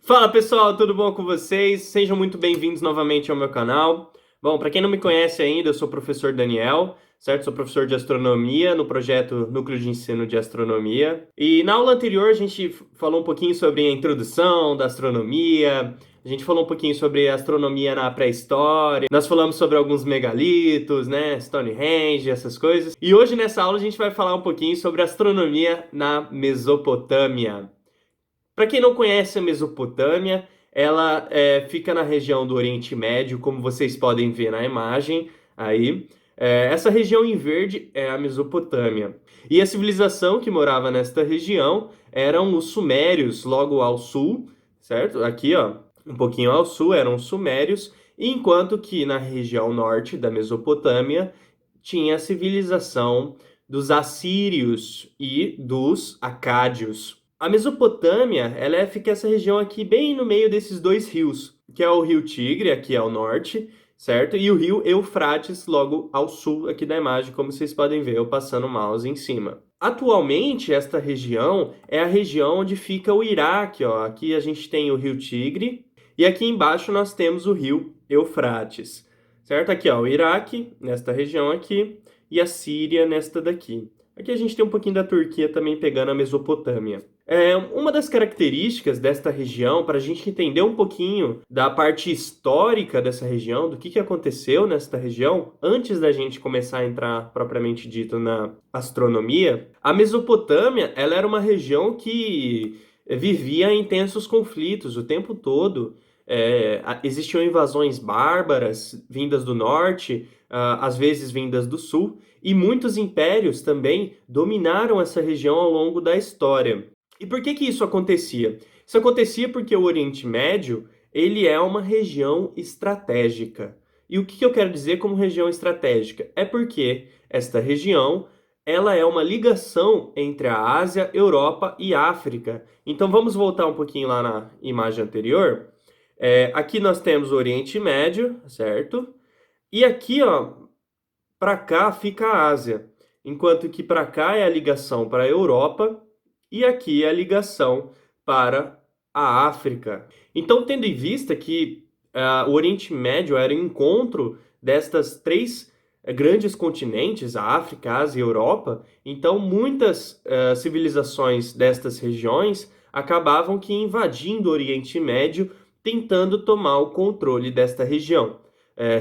Fala pessoal, tudo bom com vocês? Sejam muito bem-vindos novamente ao meu canal. Bom, para quem não me conhece ainda, eu sou o professor Daniel, certo? Sou professor de astronomia no projeto Núcleo de Ensino de Astronomia. E na aula anterior a gente falou um pouquinho sobre a introdução da astronomia, a gente falou um pouquinho sobre astronomia na pré-história, nós falamos sobre alguns megalitos, né? Stonehenge, essas coisas. E hoje nessa aula a gente vai falar um pouquinho sobre astronomia na Mesopotâmia. Para quem não conhece a Mesopotâmia, ela fica na região do Oriente Médio, como vocês podem ver na imagem aí. Essa região em verde é a Mesopotâmia. E a civilização que morava nesta região eram os Sumérios, logo ao sul, certo? Aqui, ó, um pouquinho ao sul eram os Sumérios, enquanto que na região norte da Mesopotâmia tinha a civilização dos Assírios e dos Acádios. A Mesopotâmia, fica essa região aqui bem no meio desses dois rios, que é o rio Tigre, aqui ao norte, certo? E o rio Eufrates, logo ao sul aqui da imagem, como vocês podem ver, eu passando o mouse em cima. Atualmente, esta região é a região onde fica o Iraque, ó. Aqui a gente tem o rio Tigre e aqui embaixo nós temos o rio Eufrates, certo? Aqui, ó, o Iraque, nesta região aqui, e a Síria nesta daqui. Aqui a gente tem um pouquinho da Turquia também pegando a Mesopotâmia. Uma das características desta região, para a gente entender um pouquinho da parte histórica dessa região, do que aconteceu nesta região, antes da gente começar a entrar propriamente dito na astronomia, a Mesopotâmia ela era uma região que vivia intensos conflitos o tempo todo. Existiam invasões bárbaras vindas do norte, às vezes vindas do sul, e muitos impérios também dominaram essa região ao longo da história. E por que isso acontecia? Isso acontecia porque o Oriente Médio, ele é uma região estratégica. E o que eu quero dizer como região estratégica? É porque esta região, ela é uma ligação entre a Ásia, Europa e África. Então vamos voltar um pouquinho lá na imagem anterior. Aqui nós temos o Oriente Médio, certo? E aqui, ó, para cá fica a Ásia, enquanto que para cá é a ligação para a Europa e aqui é a ligação para a África. Então, tendo em vista que o Oriente Médio era o encontro destas três grandes continentes, a África, a Ásia e a Europa, então muitas civilizações destas regiões acabavam que invadindo o Oriente Médio, tentando tomar o controle desta região.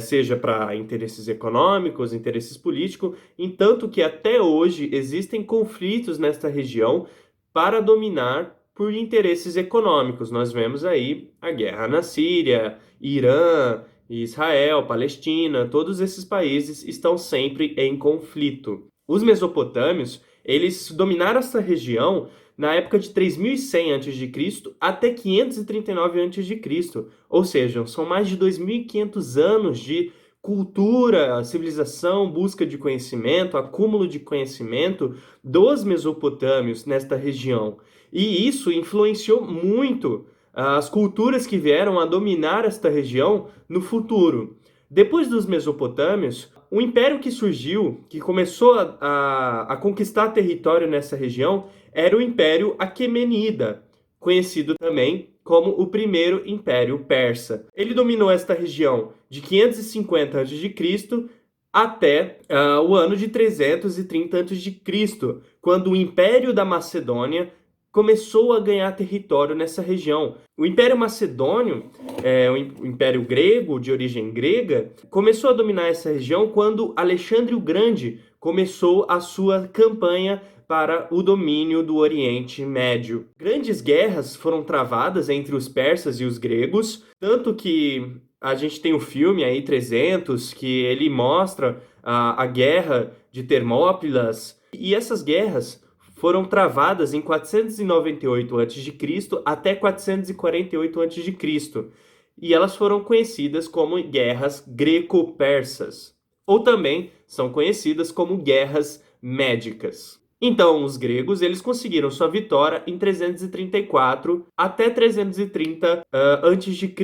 Seja para interesses econômicos, interesses políticos, entanto que até hoje existem conflitos nesta região para dominar por interesses econômicos. Nós vemos aí a guerra na Síria, Irã, Israel, Palestina, todos esses países estão sempre em conflito. Os mesopotâmios, eles dominaram essa região na época de 3100 a.C. até 539 a.C. Ou seja, são mais de 2.500 anos de cultura, civilização, busca de conhecimento, acúmulo de conhecimento dos mesopotâmios nesta região. E isso influenciou muito as culturas que vieram a dominar esta região no futuro. Depois dos mesopotâmios, o império que surgiu, que começou a conquistar território nessa região, era o Império Aquemenida, conhecido também como o primeiro Império Persa. Ele dominou esta região de 550 a.C. até o ano de 330 a.C., quando o Império da Macedônia começou a ganhar território nessa região. O Império Macedônio, o Império Grego, de origem grega, começou a dominar essa região quando Alexandre o Grande começou a sua campanha para o domínio do Oriente Médio. Grandes guerras foram travadas entre os persas e os gregos, tanto que a gente tem o filme aí 300, que ele mostra a guerra de Termópilas, e essas guerras foram travadas em 498 a.C. até 448 a.C. E elas foram conhecidas como guerras greco-persas, ou também são conhecidas como guerras médicas. Então, os gregos eles conseguiram sua vitória em 334 até 330 a.C.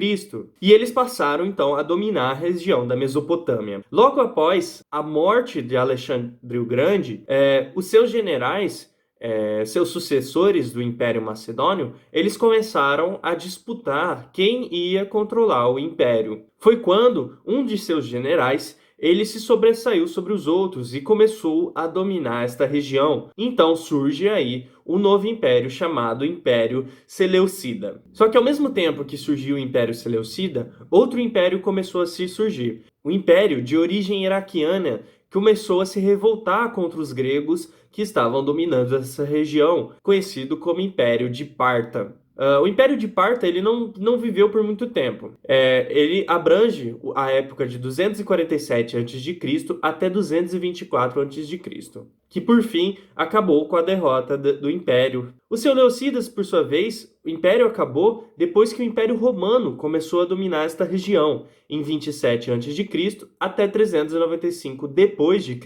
E eles passaram, então, a dominar a região da Mesopotâmia. Logo após a morte de Alexandre o Grande, os seus generais seus sucessores do Império Macedônio, eles começaram a disputar quem ia controlar o império. Foi quando um de seus generais ele se sobressaiu sobre os outros e começou a dominar esta região. Então surge aí o novo império chamado Império Seleucida. Só que ao mesmo tempo que surgiu o Império Seleucida, outro império começou a se surgir. O império de origem iraquiana começou a se revoltar contra os gregos que estavam dominando essa região, conhecido como Império de Parta. O Império de Parta ele não viveu por muito tempo. Ele abrange a época de 247 a.C. até 224 a.C., que por fim acabou com a derrota do Império. Os Seleucidas, por sua vez, o Império acabou depois que o Império Romano começou a dominar esta região, em 27 a.C. até 395 d.C.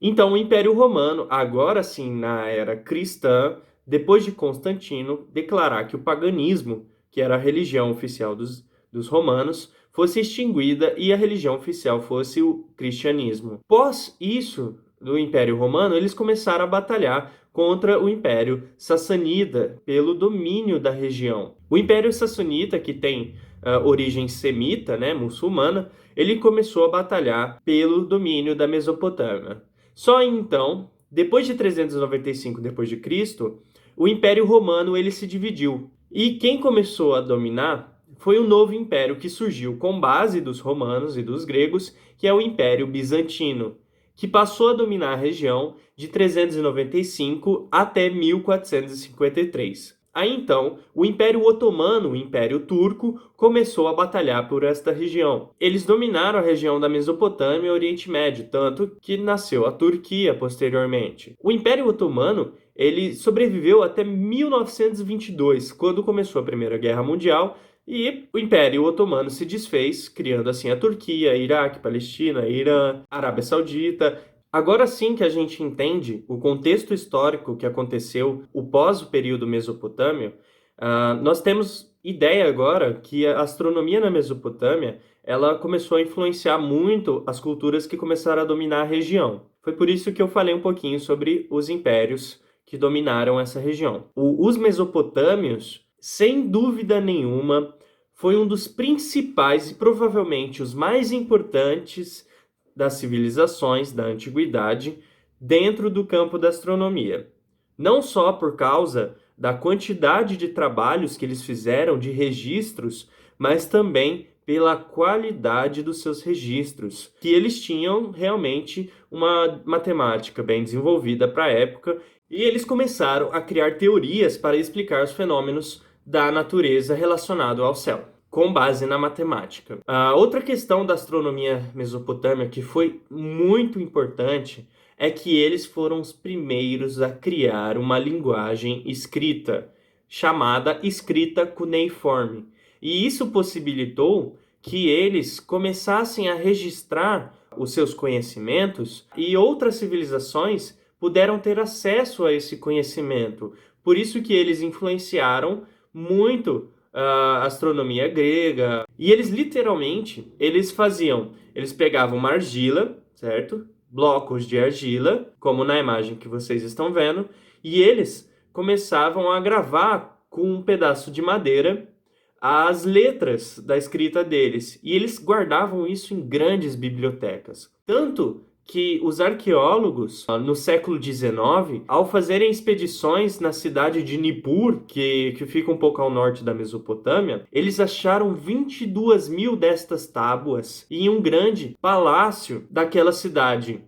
Então, o Império Romano, agora sim na era cristã, depois de Constantino declarar que o paganismo, que era a religião oficial dos romanos, fosse extinguida e a religião oficial fosse o cristianismo. Após isso, do Império Romano, eles começaram a batalhar contra o Império Sassanida pelo domínio da região. O Império Sassanita, que tem origem semita, né, muçulmana, ele começou a batalhar pelo domínio da Mesopotâmia. Só então, depois de 395 d.C., o Império Romano ele se dividiu. E quem começou a dominar foi um novo império que surgiu com base dos romanos e dos gregos, que é o Império Bizantino, que passou a dominar a região de 395 até 1453. Aí então, o Império Otomano, o Império Turco, começou a batalhar por esta região. Eles dominaram a região da Mesopotâmia e Oriente Médio, tanto que nasceu a Turquia posteriormente. O Império Otomano ele sobreviveu até 1922, quando começou a Primeira Guerra Mundial, e o Império Otomano se desfez, criando assim a Turquia, Iraque, Palestina, Irã, Arábia Saudita. Agora sim que a gente entende o contexto histórico que aconteceu o período Mesopotâmio, nós temos ideia agora que a astronomia na Mesopotâmia ela começou a influenciar muito as culturas que começaram a dominar a região. Foi por isso que eu falei um pouquinho sobre os impérios que dominaram essa região. Os mesopotâmios, sem dúvida nenhuma, foi um dos principais e provavelmente os mais importantes das civilizações da antiguidade dentro do campo da astronomia. Não só por causa da quantidade de trabalhos que eles fizeram de registros, mas também pela qualidade dos seus registros, que eles tinham realmente uma matemática bem desenvolvida para a época, e eles começaram a criar teorias para explicar os fenômenos da natureza relacionados ao céu, com base na matemática. A outra questão da astronomia mesopotâmica que foi muito importante é que eles foram os primeiros a criar uma linguagem escrita, chamada escrita cuneiforme. E isso possibilitou que eles começassem a registrar os seus conhecimentos e outras civilizações puderam ter acesso a esse conhecimento. Por isso que eles influenciaram muito a astronomia grega. E eles literalmente, eles pegavam uma argila, certo? Blocos de argila, como na imagem que vocês estão vendo, e eles começavam a gravar com um pedaço de madeira as letras da escrita deles. E eles guardavam isso em grandes bibliotecas. Tanto que os arqueólogos, no século XIX, ao fazerem expedições na cidade de Nippur, que fica um pouco ao norte da Mesopotâmia, eles acharam 22 mil destas tábuas em um grande palácio daquela cidade.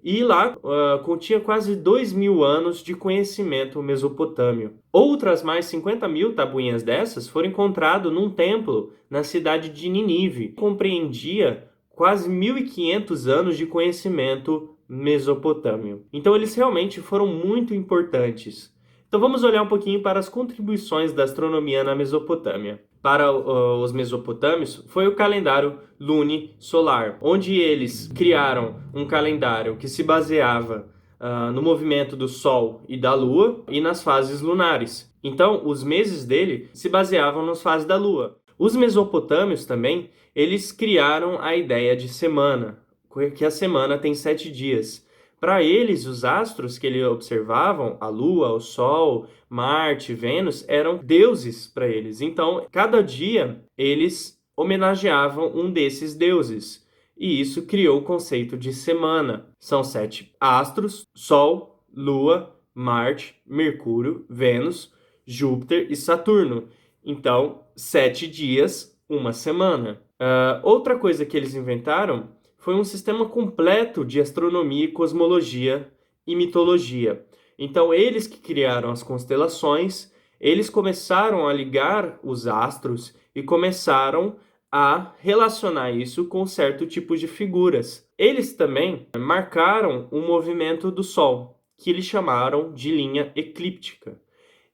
E lá continha quase 2.000 anos de conhecimento mesopotâmio. Outras mais 50 mil tabuinhas dessas foram encontradas num templo na cidade de Nínive. Compreendia quase 1.500 anos de conhecimento mesopotâmio. Então eles realmente foram muito importantes. Então vamos olhar um pouquinho para as contribuições da astronomia na Mesopotâmia. Para os mesopotâmios foi o calendário lunisolar, onde eles criaram um calendário que se baseava no movimento do Sol e da Lua e nas fases lunares. Então os meses dele se baseavam nas fases da Lua. Os mesopotâmios também, eles criaram a ideia de semana, que a semana tem 7 dias, Para eles, os astros que eles observavam, a Lua, o Sol, Marte, Vênus, eram deuses para eles. Então, cada dia eles homenageavam um desses deuses. E isso criou o conceito de semana. São 7 astros: Sol, Lua, Marte, Mercúrio, Vênus, Júpiter e Saturno. Então, 7 dias, uma semana. Outra coisa que eles inventaram foi um sistema completo de astronomia, cosmologia e mitologia. Então, eles que criaram as constelações, eles começaram a ligar os astros e começaram a relacionar isso com certo tipo de figuras. Eles também marcaram o movimento do Sol, que eles chamaram de linha eclíptica.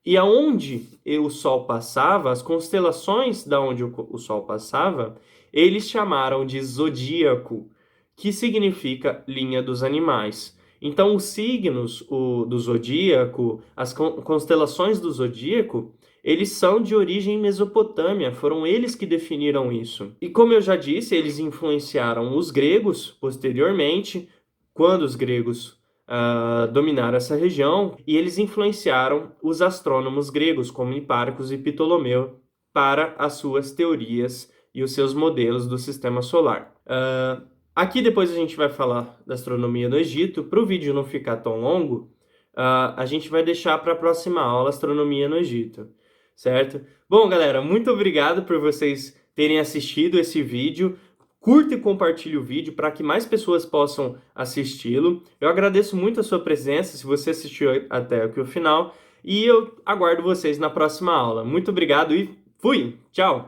E aonde o Sol passava, as constelações da onde o Sol passava, eles chamaram de zodíaco, que significa linha dos animais. Então, os signos do zodíaco, as constelações do zodíaco, eles são de origem mesopotâmia, foram eles que definiram isso. E como eu já disse, eles influenciaram os gregos posteriormente, quando os gregos dominaram essa região, e eles influenciaram os astrônomos gregos, como Hipparcos e Ptolomeu, para as suas teorias e os seus modelos do sistema solar. Aqui depois a gente vai falar da astronomia no Egito. Para o vídeo não ficar tão longo, a gente vai deixar para a próxima aula astronomia no Egito, certo? Bom, galera, muito obrigado por vocês terem assistido esse vídeo. Curta e compartilhe o vídeo para que mais pessoas possam assisti-lo. Eu agradeço muito a sua presença, se você assistiu até aqui o final, e eu aguardo vocês na próxima aula. Muito obrigado e fui! Tchau!